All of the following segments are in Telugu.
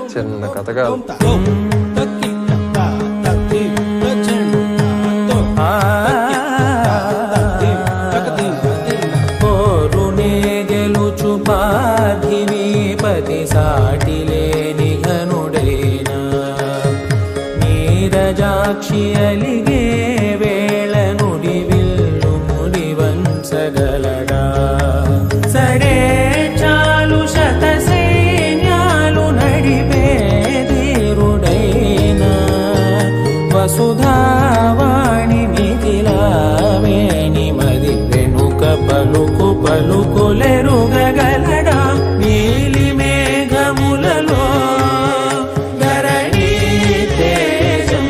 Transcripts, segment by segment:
చిన్న కథ కాదు. పతి సాటి లేని ఘనుడైనా నీరజాక్షి అలిగే వేళ నుడి విల్లు ముడి వంచగలడా సరే చాలు శత సైన్యాలు నడిపే ధీరుడైనా వసుధావాణి మిథిలావేణి మది వెనుక పలుకు పలుకులెరుగగలడా నీలి మేఘములలో ధరణి తేజం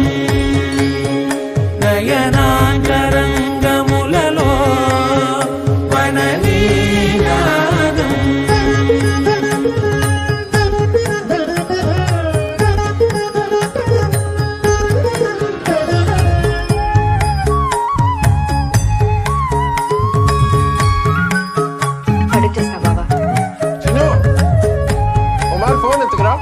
నయనాంతరంగములలో వనలీనాదం ఫోన్ ఎత్తుకురా.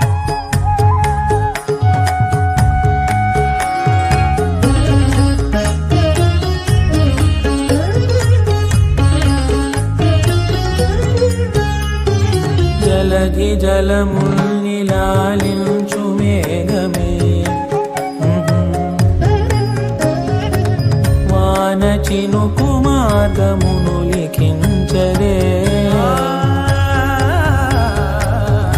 జలధి జలముల్ని లాలించు మేఘమే వాన చినుకు మార్గమును లిఖించు